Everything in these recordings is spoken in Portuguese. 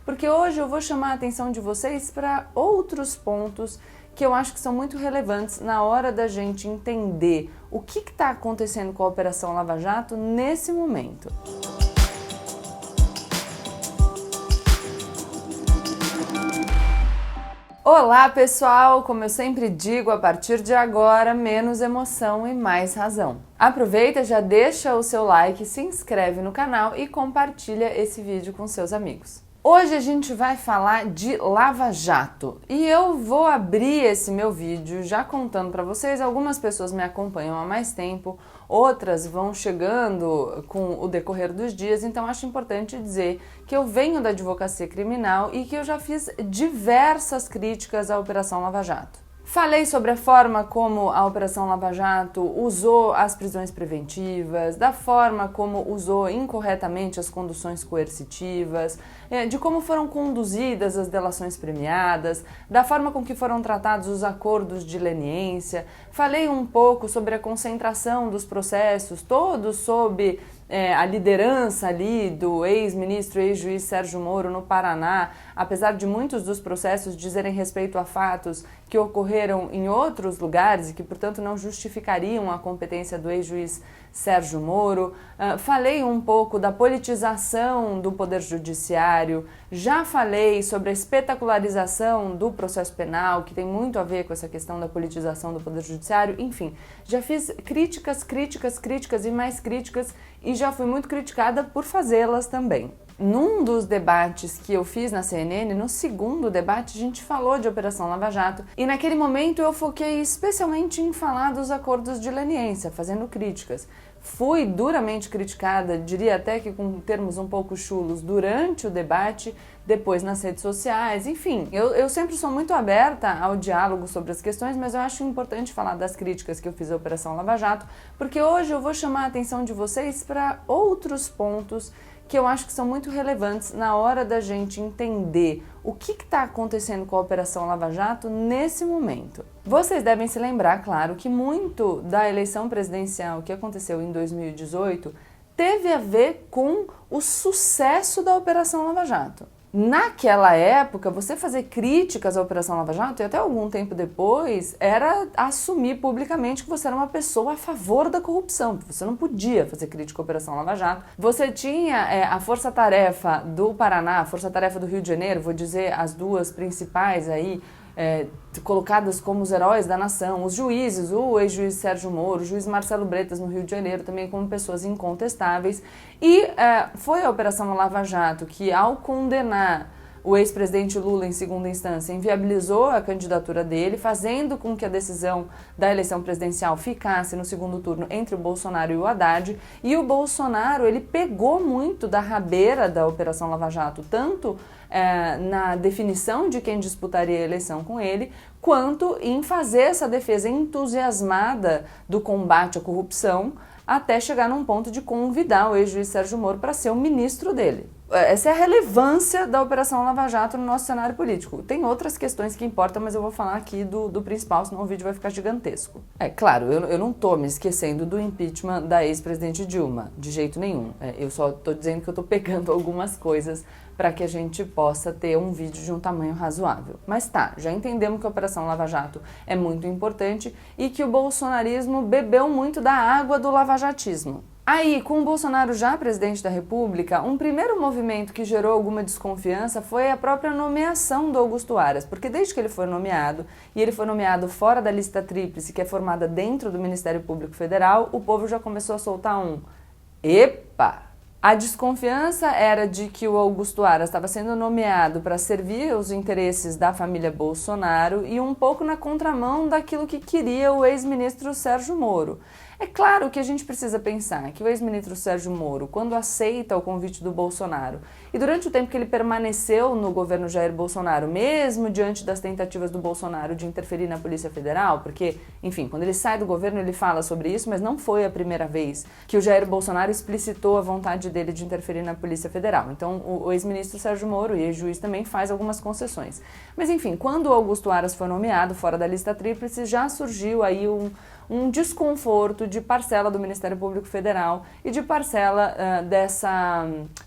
porque hoje eu vou chamar a atenção de vocês para outros pontos que eu acho que são muito relevantes na hora da gente entender o que está acontecendo com a Operação Lava Jato nesse momento. Olá pessoal, como eu sempre digo, a partir de agora, menos emoção e mais razão. Aproveita, já deixa o seu like, se inscreve no canal e compartilha esse vídeo com seus amigos. Hoje a gente vai falar de Lava Jato e eu vou abrir esse meu vídeo já contando para vocês. Algumas pessoas me acompanham há mais tempo, outras vão chegando com o decorrer dos dias, então acho importante dizer que eu venho da advocacia criminal e que eu já fiz diversas críticas à Operação Lava Jato. Falei sobre a forma como a Operação Lava Jato usou as prisões preventivas, da forma como usou incorretamente as conduções coercitivas, de como foram conduzidas as delações premiadas, da forma com que foram tratados os acordos de leniência. Falei um pouco sobre a concentração dos processos, todos sob a liderança ali do ex-ministro, ex-juiz Sérgio Moro no Paraná, apesar de muitos dos processos dizerem respeito a fatos que ocorreram em outros lugares e que, portanto, não justificariam a competência do ex-juiz Sérgio Moro. Falei um pouco da politização do Poder Judiciário, já falei sobre a espetacularização do processo penal, que tem muito a ver com essa questão da politização do Poder Judiciário, enfim, já fiz críticas e mais críticas e já fui muito criticada por fazê-las também. Num dos debates que eu fiz na CNN, no segundo debate, a gente falou de Operação Lava Jato e naquele momento eu foquei especialmente em falar dos acordos de leniência, fazendo críticas. Fui duramente criticada, diria até que com termos um pouco chulos, durante o debate, depois nas redes sociais, enfim. Eu sempre sou muito aberta ao diálogo sobre as questões, mas eu acho importante falar das críticas que eu fiz à Operação Lava Jato, porque hoje eu vou chamar a atenção de vocês para outros pontos que eu acho que são muito relevantes na hora da gente entender o que está acontecendo com a Operação Lava Jato nesse momento. Vocês devem se lembrar, claro, que muito da eleição presidencial que aconteceu em 2018 teve a ver com o sucesso da Operação Lava Jato. Naquela época, você fazer críticas à Operação Lava Jato, e até algum tempo depois, era assumir publicamente que você era uma pessoa a favor da corrupção. Você não podia fazer crítica à Operação Lava Jato. Você tinha a Força Tarefa do Paraná, a Força Tarefa do Rio de Janeiro, vou dizer as duas principais aí, colocadas como os heróis da nação, os juízes, o ex-juiz Sérgio Moro, o juiz Marcelo Bretas no Rio de Janeiro, também como pessoas incontestáveis, e foi a Operação Lava Jato que, ao condenar o ex-presidente Lula em segunda instância, inviabilizou a candidatura dele, fazendo com que a decisão da eleição presidencial ficasse no segundo turno entre o Bolsonaro e o Haddad, e o Bolsonaro, ele pegou muito da rabeira da Operação Lava Jato, tanto na definição de quem disputaria a eleição com ele, quanto em fazer essa defesa entusiasmada do combate à corrupção, até chegar num ponto de convidar o ex-juiz Sérgio Moro para ser o ministro dele. Essa é a relevância da Operação Lava Jato no nosso cenário político. Tem outras questões que importam, mas eu vou falar aqui do principal, senão o vídeo vai ficar gigantesco. Claro, eu não tô me esquecendo do impeachment da ex-presidente Dilma, de jeito nenhum. Eu só tô dizendo que eu tô pegando algumas coisas para que a gente possa ter um vídeo de um tamanho razoável. Mas tá, já entendemos que a Operação Lava Jato é muito importante e que o bolsonarismo bebeu muito da água do lavajatismo. Aí, com o Bolsonaro já presidente da República, um primeiro movimento que gerou alguma desconfiança foi a própria nomeação do Augusto Aras, porque desde que ele foi nomeado, e ele foi nomeado fora da lista tríplice, que é formada dentro do Ministério Público Federal, o povo já começou a soltar um epa! A desconfiança era de que o Augusto Aras estava sendo nomeado para servir os interesses da família Bolsonaro e um pouco na contramão daquilo que queria o ex-ministro Sérgio Moro. É claro que a gente precisa pensar que o ex-ministro Sérgio Moro, quando aceita o convite do Bolsonaro, e durante o tempo que ele permaneceu no governo Jair Bolsonaro, mesmo diante das tentativas do Bolsonaro de interferir na Polícia Federal, porque, enfim, quando ele sai do governo ele fala sobre isso, mas não foi a primeira vez que o Jair Bolsonaro explicitou a vontade dele de interferir na Polícia Federal. Então, o ex-ministro Sérgio Moro, e ex-juiz também, faz algumas concessões. Mas, enfim, quando o Augusto Aras foi nomeado fora da lista tríplice, já surgiu aí um desconforto de parcela do Ministério Público Federal e de parcela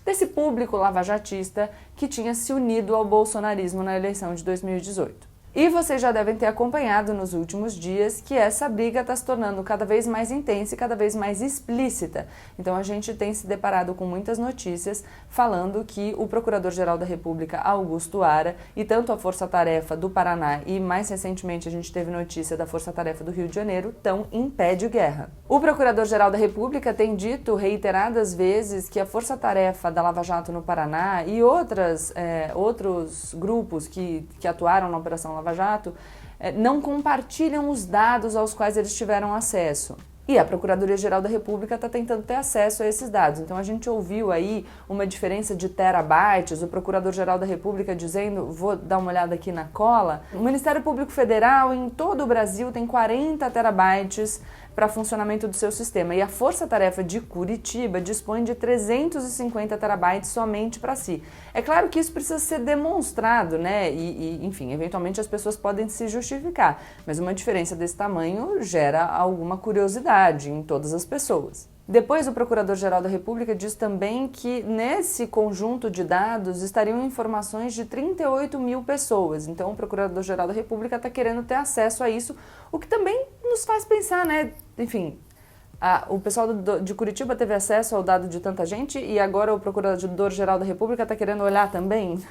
desse público lavajatista que tinha se unido ao bolsonarismo na eleição de 2018. E vocês já devem ter acompanhado nos últimos dias que essa briga está se tornando cada vez mais intensa e cada vez mais explícita. Então a gente tem se deparado com muitas notícias falando que o Procurador-Geral da República, Augusto Aras, e tanto a Força Tarefa do Paraná e mais recentemente a gente teve notícia da Força Tarefa do Rio de Janeiro, estão em pé de guerra. O Procurador-Geral da República tem dito reiteradas vezes que a Força Tarefa da Lava Jato no Paraná e outros grupos que atuaram na Operação Lava Jato não compartilham os dados aos quais eles tiveram acesso. E a Procuradoria-Geral da República está tentando ter acesso a esses dados. Então a gente ouviu aí uma diferença de terabytes, o Procurador-Geral da República dizendo, vou dar uma olhada aqui na cola, o Ministério Público Federal em todo o Brasil tem 40 terabytes para funcionamento do seu sistema. E a Força Tarefa de Curitiba dispõe de 350 terabytes somente para si. É claro que isso precisa ser demonstrado, né? Enfim, eventualmente as pessoas podem se justificar, mas uma diferença desse tamanho gera alguma curiosidade em todas as pessoas. Depois, o Procurador-Geral da República diz também que nesse conjunto de dados estariam informações de 38 mil pessoas. Então, o Procurador-Geral da República está querendo ter acesso a isso, o que também nos faz pensar, né? Enfim, o pessoal de Curitiba teve acesso ao dado de tanta gente e agora o Procurador-Geral da República está querendo olhar também?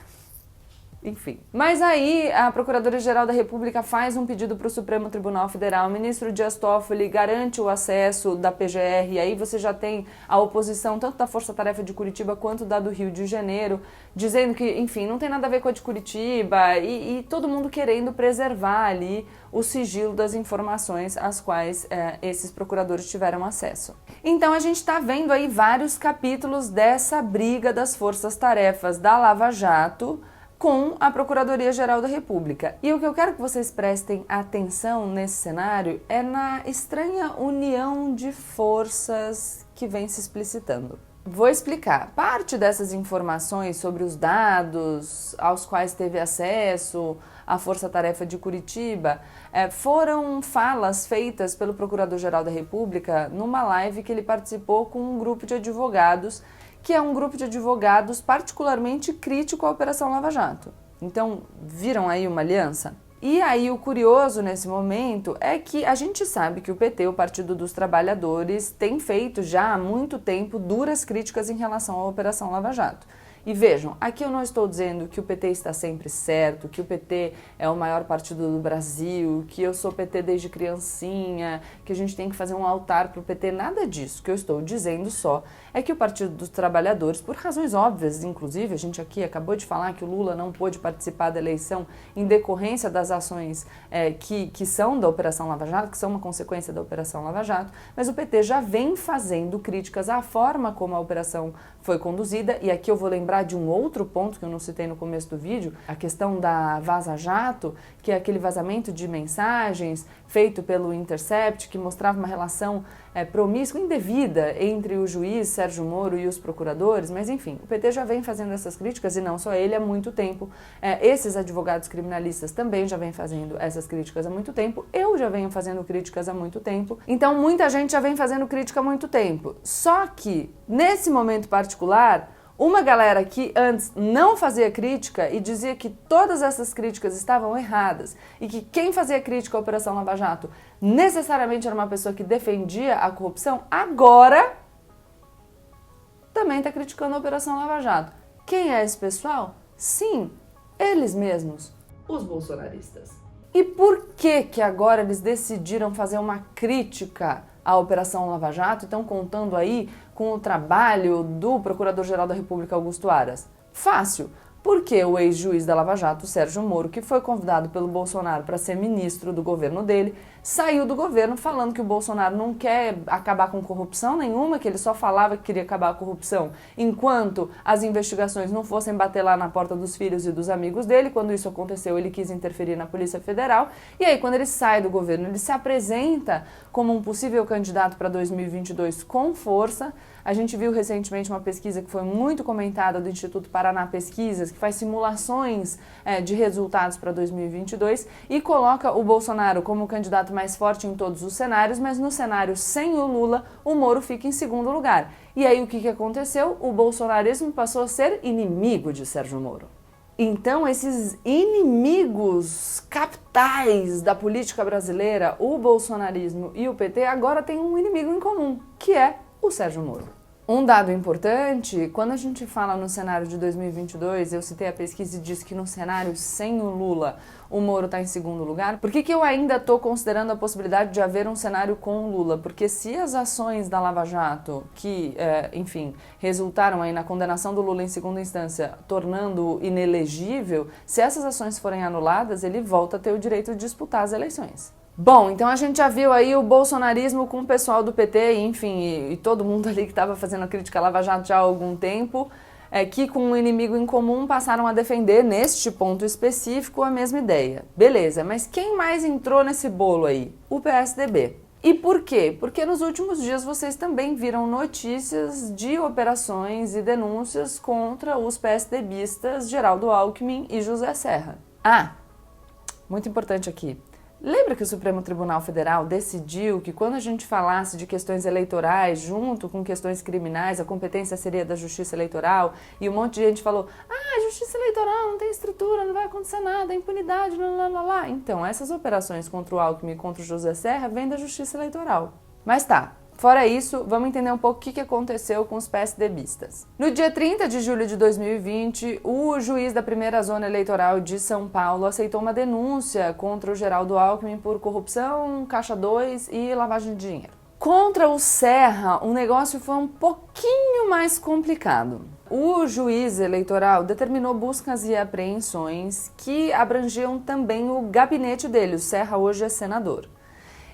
Enfim. Mas aí a Procuradoria-Geral da República faz um pedido para o Supremo Tribunal Federal, o ministro Dias Toffoli garante o acesso da PGR, e aí você já tem a oposição tanto da Força Tarefa de Curitiba quanto da do Rio de Janeiro, dizendo que, enfim, não tem nada a ver com a de Curitiba e todo mundo querendo preservar ali o sigilo das informações às quais esses procuradores tiveram acesso. Então a gente está vendo aí vários capítulos dessa briga das forças-tarefas da Lava Jato com a Procuradoria-Geral da República. E o que eu quero que vocês prestem atenção nesse cenário é na estranha união de forças que vem se explicitando. Vou explicar. Parte dessas informações sobre os dados aos quais teve acesso a Força Tarefa de Curitiba foram falas feitas pelo Procurador-Geral da República numa live que ele participou com um grupo de advogados que é um grupo de advogados particularmente crítico à Operação Lava Jato. Então, viram aí uma aliança? E aí o curioso nesse momento é que a gente sabe que o PT, o Partido dos Trabalhadores, tem feito já há muito tempo duras críticas em relação à Operação Lava Jato. E vejam, aqui eu não estou dizendo que o PT está sempre certo, que o PT é o maior partido do Brasil, que eu sou PT desde criancinha, que a gente tem que fazer um altar para o PT, nada disso. O que eu estou dizendo só é que o Partido dos Trabalhadores, por razões óbvias, inclusive, a gente aqui acabou de falar que o Lula não pôde participar da eleição em decorrência das ações que são da Operação Lava Jato, que são uma consequência da Operação Lava Jato, mas o PT já vem fazendo críticas à forma como a operação foi conduzida, e aqui eu vou lembrar de um outro ponto que eu não citei no começo do vídeo, a questão da Vaza Jato, que é aquele vazamento de mensagens feito pelo Intercept, que mostrava uma relação promíscua, indevida entre o juiz Sérgio Moro e os procuradores, mas enfim, o PT já vem fazendo essas críticas, e não só ele, há muito tempo. Esses advogados criminalistas também já vêm fazendo essas críticas há muito tempo, eu já venho fazendo críticas há muito tempo, então muita gente já vem fazendo crítica há muito tempo. Só que, nesse momento particular, uma galera que antes não fazia crítica e dizia que todas essas críticas estavam erradas e que quem fazia crítica à Operação Lava Jato necessariamente era uma pessoa que defendia a corrupção, agora também está criticando a Operação Lava Jato. Quem é esse pessoal? Sim, eles mesmos, os bolsonaristas. E por que agora eles decidiram fazer uma crítica à Operação Lava Jato e estão contando aí com o trabalho do Procurador-Geral da República, Augusto Aras? Fácil, porque o ex-juiz da Lava Jato, Sérgio Moro, que foi convidado pelo Bolsonaro para ser ministro do governo dele, saiu do governo falando que o Bolsonaro não quer acabar com corrupção nenhuma, que ele só falava que queria acabar com a corrupção enquanto as investigações não fossem bater lá na porta dos filhos e dos amigos dele. Quando isso aconteceu, ele quis interferir na Polícia Federal. E aí, quando ele sai do governo, ele se apresenta como um possível candidato para 2022 com força. A gente viu recentemente uma pesquisa que foi muito comentada do Instituto Paraná Pesquisas, que faz simulações de resultados para 2022 e coloca o Bolsonaro como o candidato mais forte em todos os cenários, mas no cenário sem o Lula, o Moro fica em segundo lugar. E aí o que aconteceu? O bolsonarismo passou a ser inimigo de Sérgio Moro. Então, esses inimigos capitais da política brasileira, o bolsonarismo e o PT, agora têm um inimigo em comum, que é o Sérgio Moro. Um dado importante, quando a gente fala no cenário de 2022, eu citei a pesquisa e disse que no cenário sem o Lula, o Moro está em segundo lugar. Por que eu ainda estou considerando a possibilidade de haver um cenário com o Lula? Porque se as ações da Lava Jato, que, enfim, resultaram aí na condenação do Lula em segunda instância, tornando-o inelegível, se essas ações forem anuladas, ele volta a ter o direito de disputar as eleições. Bom, então a gente já viu aí o bolsonarismo com o pessoal do PT, enfim, e todo mundo ali que estava fazendo a crítica à Lava Jato já há algum tempo, que com um inimigo em comum passaram a defender, neste ponto específico, a mesma ideia. Beleza, mas quem mais entrou nesse bolo aí? O PSDB. E por quê? Porque nos últimos dias vocês também viram notícias de operações e denúncias contra os PSDBistas Geraldo Alckmin e José Serra. Muito importante aqui. Lembra que o Supremo Tribunal Federal decidiu que quando a gente falasse de questões eleitorais junto com questões criminais, a competência seria da Justiça Eleitoral, e um monte de gente falou, Justiça Eleitoral não tem estrutura, não vai acontecer nada, impunidade, lá. Então, essas operações contra o Alckmin e contra o José Serra vêm da Justiça Eleitoral. Mas tá. Fora isso, vamos entender um pouco o que aconteceu com os PSDBistas. No dia 30 de julho de 2020, o juiz da primeira zona eleitoral de São Paulo aceitou uma denúncia contra o Geraldo Alckmin por corrupção, Caixa 2 e lavagem de dinheiro. Contra o Serra, o negócio foi um pouquinho mais complicado. O juiz eleitoral determinou buscas e apreensões que abrangiam também o gabinete dele. O Serra hoje é senador.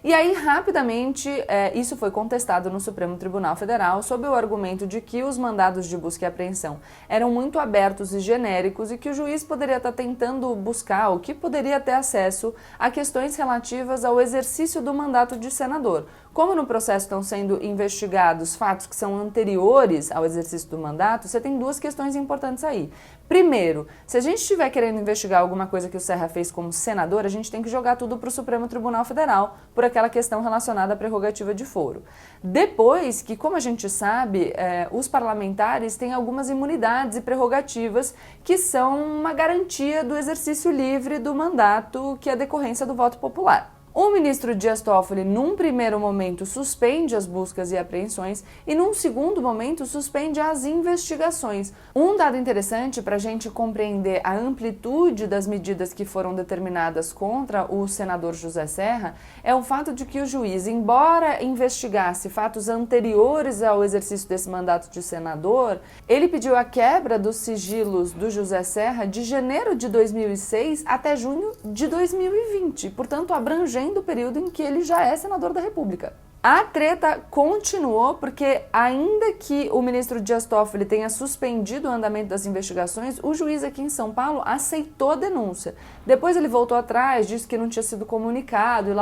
E aí, rapidamente, isso foi contestado no Supremo Tribunal Federal sob o argumento de que os mandados de busca e apreensão eram muito abertos e genéricos e que o juiz poderia estar tentando buscar ou que poderia ter acesso a questões relativas ao exercício do mandato de senador. Como no processo estão sendo investigados fatos que são anteriores ao exercício do mandato, você tem duas questões importantes aí. Primeiro, se a gente estiver querendo investigar alguma coisa que o Serra fez como senador, a gente tem que jogar tudo para o Supremo Tribunal Federal, por aquela questão relacionada à prerrogativa de foro. Depois que, como a gente sabe, os parlamentares têm algumas imunidades e prerrogativas que são uma garantia do exercício livre do mandato, que é a decorrência do voto popular. O ministro Dias Toffoli, num primeiro momento, suspende as buscas e apreensões e, num segundo momento, suspende as investigações. Um dado interessante para a gente compreender a amplitude das medidas que foram determinadas contra o senador José Serra é o fato de que o juiz, embora investigasse fatos anteriores ao exercício desse mandato de senador, ele pediu a quebra dos sigilos do José Serra de janeiro de 2006 até junho de 2020, portanto, abrangendo do período em que ele já é senador da República. A treta continuou porque, ainda que o ministro Dias Toffoli tenha suspendido o andamento das investigações, o juiz aqui em São Paulo aceitou a denúncia. Depois ele voltou atrás, disse que não tinha sido comunicado e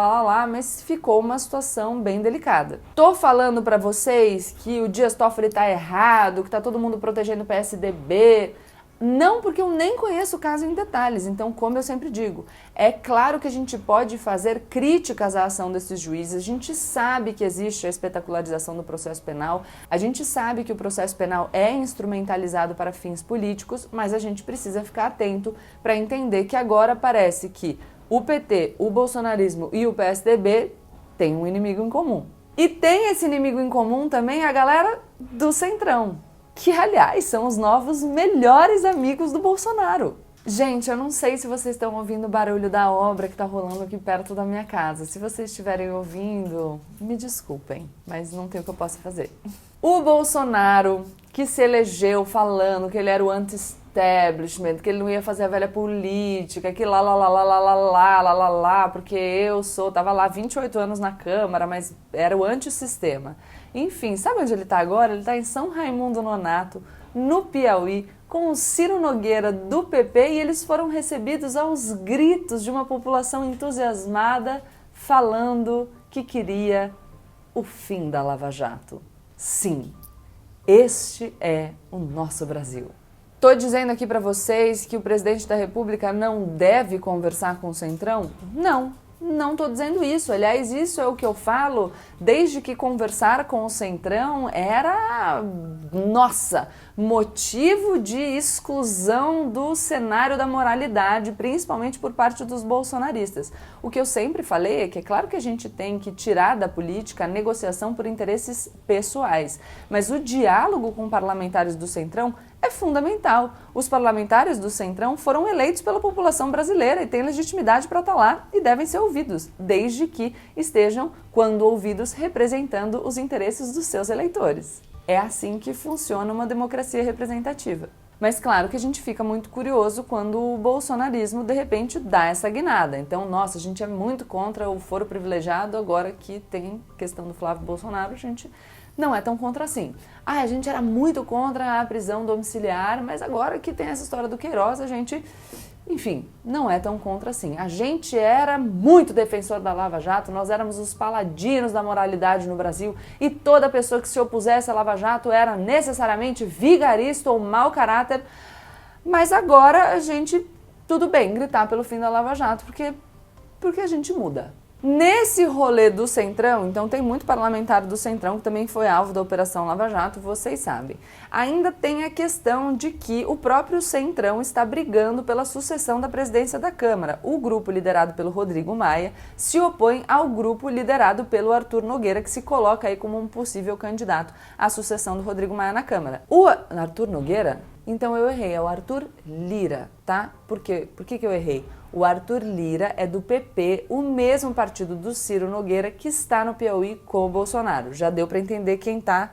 mas ficou uma situação bem delicada. Tô falando para vocês que o Dias Toffoli tá errado, que tá todo mundo protegendo o PSDB... Não, porque eu nem conheço o caso em detalhes, então, como eu sempre digo, é claro que a gente pode fazer críticas à ação desses juízes, a gente sabe que existe a espetacularização do processo penal, a gente sabe que o processo penal é instrumentalizado para fins políticos, mas a gente precisa ficar atento para entender que agora parece que o PT, o bolsonarismo e o PSDB têm um inimigo em comum. E tem esse inimigo em comum também a galera do Centrão, que, aliás, são os novos melhores amigos do Bolsonaro. Gente, eu não sei se vocês estão ouvindo o barulho da obra que está rolando aqui perto da minha casa. Se vocês estiverem ouvindo, me desculpem, mas não tem o que eu possa fazer. O Bolsonaro, que se elegeu falando que ele era o anti-establishment, que ele não ia fazer a velha política, que porque tava lá 28 anos na Câmara, mas era o antissistema. Enfim, sabe onde ele está agora? Ele está em São Raimundo Nonato, no Piauí, com o Ciro Nogueira do PP, e eles foram recebidos aos gritos de uma população entusiasmada falando que queria o fim da Lava Jato. Sim, Este é o nosso Brasil. Tô dizendo aqui para vocês que o presidente da República não deve conversar com o Centrão? Não tô dizendo isso. Aliás, isso é o que eu falo desde que conversar com o Centrão era, nossa, motivo de exclusão do cenário da moralidade, principalmente por parte dos bolsonaristas. O que eu sempre falei é que é claro que a gente tem que tirar da política a negociação por interesses pessoais, mas o diálogo com parlamentares do Centrão é fundamental. Os parlamentares do Centrão foram eleitos pela população brasileira e têm legitimidade para estar lá e devem ser ouvidos, desde que estejam, quando ouvidos, representando os interesses dos seus eleitores. É assim que funciona uma democracia representativa. Mas claro que a gente fica muito curioso quando o bolsonarismo de repente dá essa guinada. Então, nossa, a gente é muito contra o foro privilegiado, agora que tem questão do Flávio Bolsonaro, a gente não é tão contra assim. A gente era muito contra a prisão domiciliar, mas agora que tem essa história do Queiroz, a gente, enfim, não é tão contra assim. A gente era muito defensor da Lava Jato, nós éramos os paladinos da moralidade no Brasil e toda pessoa que se opusesse à Lava Jato era necessariamente vigarista ou mau caráter, mas agora a gente, tudo bem, gritar pelo fim da Lava Jato, porque a gente muda. Nesse rolê do Centrão, então tem muito parlamentar do Centrão que também foi alvo da Operação Lava Jato, vocês sabem. Ainda tem a questão de que o próprio Centrão está brigando pela sucessão da presidência da Câmara. O grupo liderado pelo Rodrigo Maia se opõe ao grupo liderado pelo Arthur Nogueira, que se coloca aí como um possível candidato à sucessão do Rodrigo Maia na Câmara. O Arthur Nogueira, então eu errei, é o Arthur Lira, tá? Por quê? Por que eu errei? O Arthur Lira é do PP, o mesmo partido do Ciro Nogueira que está no Piauí com o Bolsonaro. Já deu para entender quem está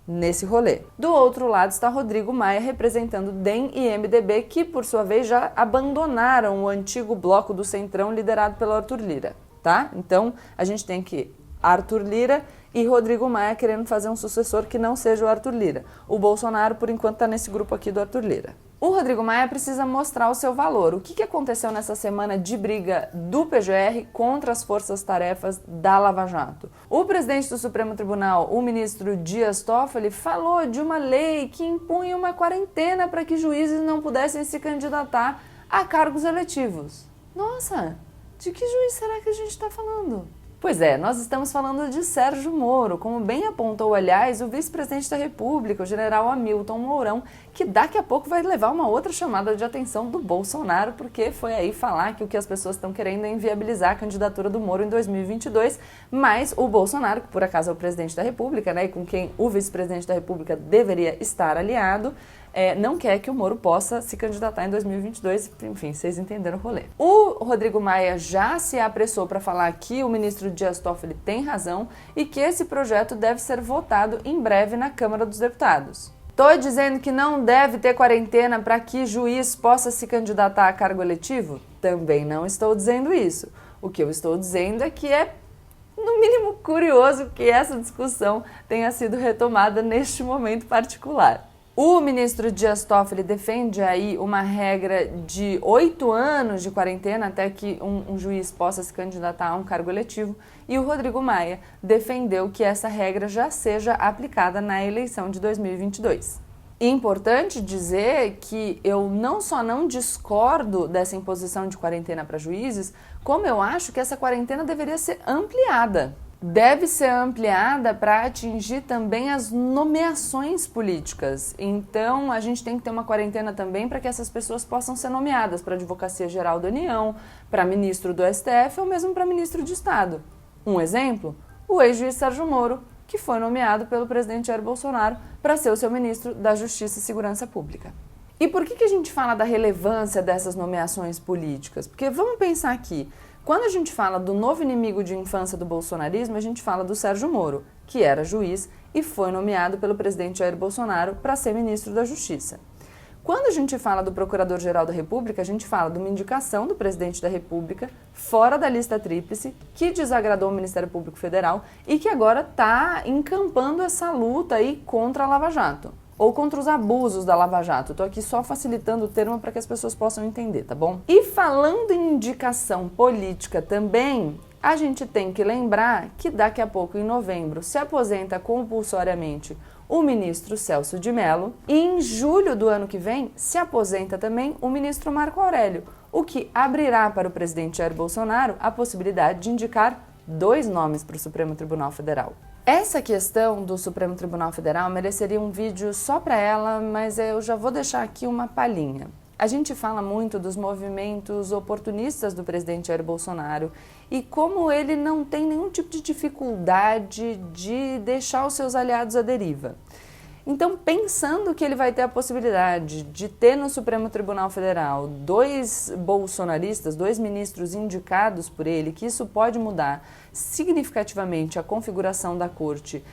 nesse rolê. Do outro lado está Rodrigo Maia representando DEM e MDB, que por sua vez já abandonaram o antigo bloco do Centrão liderado pelo Arthur Lira, tá? Então a gente tem que Arthur Lira e Rodrigo Maia querendo fazer um sucessor que não seja o Arthur Lira. O Bolsonaro, por enquanto, está nesse grupo aqui do Arthur Lira. O Rodrigo Maia precisa mostrar o seu valor. O que aconteceu nessa semana de briga do PGR contra as forças-tarefas da Lava Jato? O presidente do Supremo Tribunal, o ministro Dias Toffoli, falou de uma lei que impunha uma quarentena para que juízes não pudessem se candidatar a cargos eletivos. Nossa, de que juiz será que a gente está falando? Pois é, nós estamos falando de Sérgio Moro, como bem apontou, aliás, o vice-presidente da República, o general Hamilton Mourão, que daqui a pouco vai levar uma outra chamada de atenção do Bolsonaro, porque foi aí falar que o que as pessoas estão querendo é inviabilizar a candidatura do Moro em 2022, mas o Bolsonaro, que por acaso é o presidente da República, né, e com quem o vice-presidente da República deveria estar aliado, não quer que o Moro possa se candidatar em 2022, enfim, vocês entenderam o rolê. O Rodrigo Maia já se apressou para falar que o ministro Dias Toffoli tem razão e que esse projeto deve ser votado em breve na Câmara dos Deputados. Tô dizendo que não deve ter quarentena para que juiz possa se candidatar a cargo eletivo? Também não estou dizendo isso. O que eu estou dizendo é que é no mínimo curioso que essa discussão tenha sido retomada neste momento particular. O ministro Dias Toffoli defende aí uma regra de 8 anos de quarentena até que um juiz possa se candidatar a um cargo eletivo e o Rodrigo Maia defendeu que essa regra já seja aplicada na eleição de 2022. Importante dizer que eu não só não discordo dessa imposição de quarentena para juízes, como eu acho que essa quarentena deveria ser ampliada. Deve ser ampliada para atingir também as nomeações políticas. Então, a gente tem que ter uma quarentena também para que essas pessoas possam ser nomeadas para a Advocacia Geral da União, para ministro do STF ou mesmo para ministro de Estado. Um exemplo, o ex-juiz Sérgio Moro, que foi nomeado pelo presidente Jair Bolsonaro para ser o seu ministro da Justiça e Segurança Pública. E por que a gente fala da relevância dessas nomeações políticas? Porque vamos pensar aqui, quando a gente fala do novo inimigo de infância do bolsonarismo, a gente fala do Sérgio Moro, que era juiz e foi nomeado pelo presidente Jair Bolsonaro para ser ministro da Justiça. Quando a gente fala do Procurador-Geral da República, a gente fala de uma indicação do presidente da República fora da lista tríplice, que desagradou o Ministério Público Federal e que agora está encampando essa luta aí contra a Lava Jato. Ou contra os abusos da Lava Jato. Estou aqui só facilitando o termo para que as pessoas possam entender, tá bom? E falando em indicação política também, a gente tem que lembrar que daqui a pouco, em novembro, se aposenta compulsoriamente o ministro Celso de Mello, e em julho do ano que vem se aposenta também o ministro Marco Aurélio, o que abrirá para o presidente Jair Bolsonaro a possibilidade de indicar 2 nomes para o Supremo Tribunal Federal. Essa questão do Supremo Tribunal Federal mereceria um vídeo só para ela, mas eu já vou deixar aqui uma palhinha. A gente fala muito dos movimentos oportunistas do presidente Jair Bolsonaro e como ele não tem nenhum tipo de dificuldade de deixar os seus aliados à deriva. Então, pensando que ele vai ter a possibilidade de ter no Supremo Tribunal Federal 2 bolsonaristas, 2 ministros indicados por ele, que isso pode mudar significativamente a configuração da corte,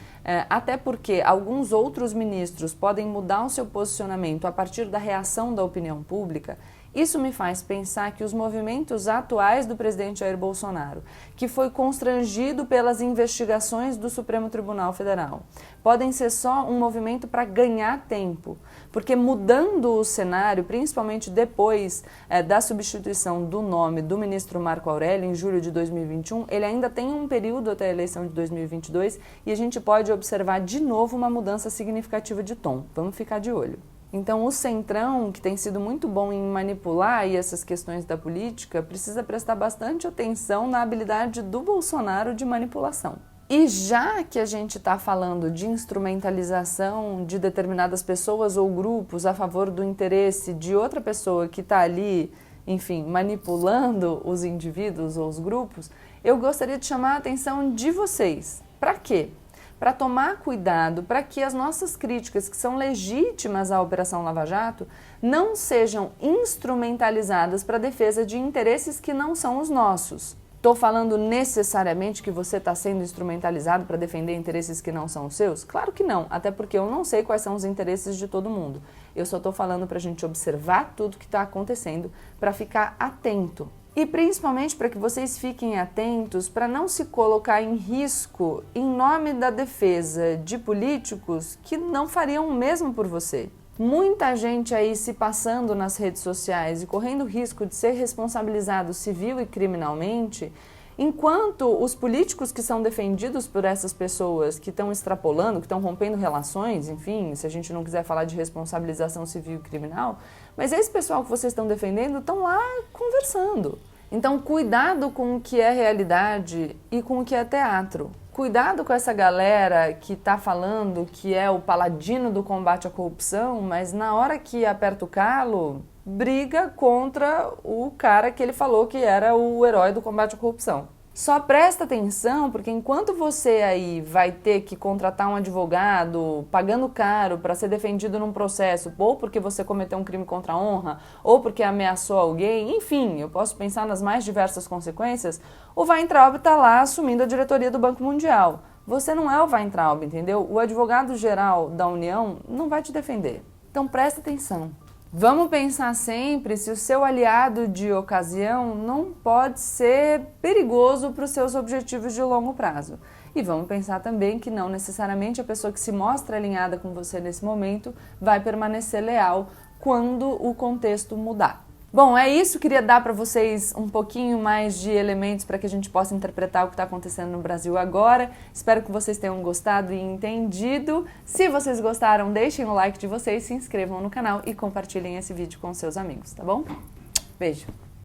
até porque alguns outros ministros podem mudar o seu posicionamento a partir da reação da opinião pública, isso me faz pensar que os movimentos atuais do presidente Jair Bolsonaro, que foi constrangido pelas investigações do Supremo Tribunal Federal, podem ser só um movimento para ganhar tempo, porque mudando o cenário, principalmente depois da substituição do nome do ministro Marco Aurélio em julho de 2021, ele ainda tem um período até a eleição de 2022 e a gente pode observar de novo uma mudança significativa de tom. Vamos ficar de olho. Então o Centrão, que tem sido muito bom em manipular aí essas questões da política, precisa prestar bastante atenção na habilidade do Bolsonaro de manipulação. E já que a gente está falando de instrumentalização de determinadas pessoas ou grupos a favor do interesse de outra pessoa que está ali, enfim, manipulando os indivíduos ou os grupos, eu gostaria de chamar a atenção de vocês. Para quê? Para tomar cuidado para que as nossas críticas, que são legítimas à Operação Lava Jato, não sejam instrumentalizadas para a defesa de interesses que não são os nossos. Estou falando necessariamente que você está sendo instrumentalizado para defender interesses que não são os seus? Claro que não, até porque eu não sei quais são os interesses de todo mundo. Eu só estou falando para a gente observar tudo que está acontecendo, para ficar atento. E principalmente para que vocês fiquem atentos para não se colocar em risco em nome da defesa de políticos que não fariam o mesmo por você. Muita gente aí se passando nas redes sociais e correndo risco de ser responsabilizado civil e criminalmente, enquanto os políticos que são defendidos por essas pessoas que estão extrapolando, que estão rompendo relações, enfim, se a gente não quiser falar de responsabilização civil e criminal, mas esse pessoal que vocês estão defendendo estão lá conversando. Então, cuidado com o que é realidade e com o que é teatro. Cuidado com essa galera que está falando que é o paladino do combate à corrupção, mas na hora que aperta o calo, briga contra o cara que ele falou que era o herói do combate à corrupção. Só presta atenção, porque enquanto você aí vai ter que contratar um advogado pagando caro para ser defendido num processo, ou porque você cometeu um crime contra a honra, ou porque ameaçou alguém, enfim, eu posso pensar nas mais diversas consequências, o Weintraub está lá assumindo a diretoria do Banco Mundial. Você não é o Weintraub, entendeu? O advogado-geral da União não vai te defender. Então presta atenção. Vamos pensar sempre se o seu aliado de ocasião não pode ser perigoso para os seus objetivos de longo prazo. E vamos pensar também que não necessariamente a pessoa que se mostra alinhada com você nesse momento vai permanecer leal quando o contexto mudar. Bom, é isso, queria dar para vocês um pouquinho mais de elementos para que a gente possa interpretar o que está acontecendo no Brasil agora. Espero que vocês tenham gostado e entendido. Se vocês gostaram, deixem o like de vocês, se inscrevam no canal e compartilhem esse vídeo com seus amigos, tá bom? Beijo!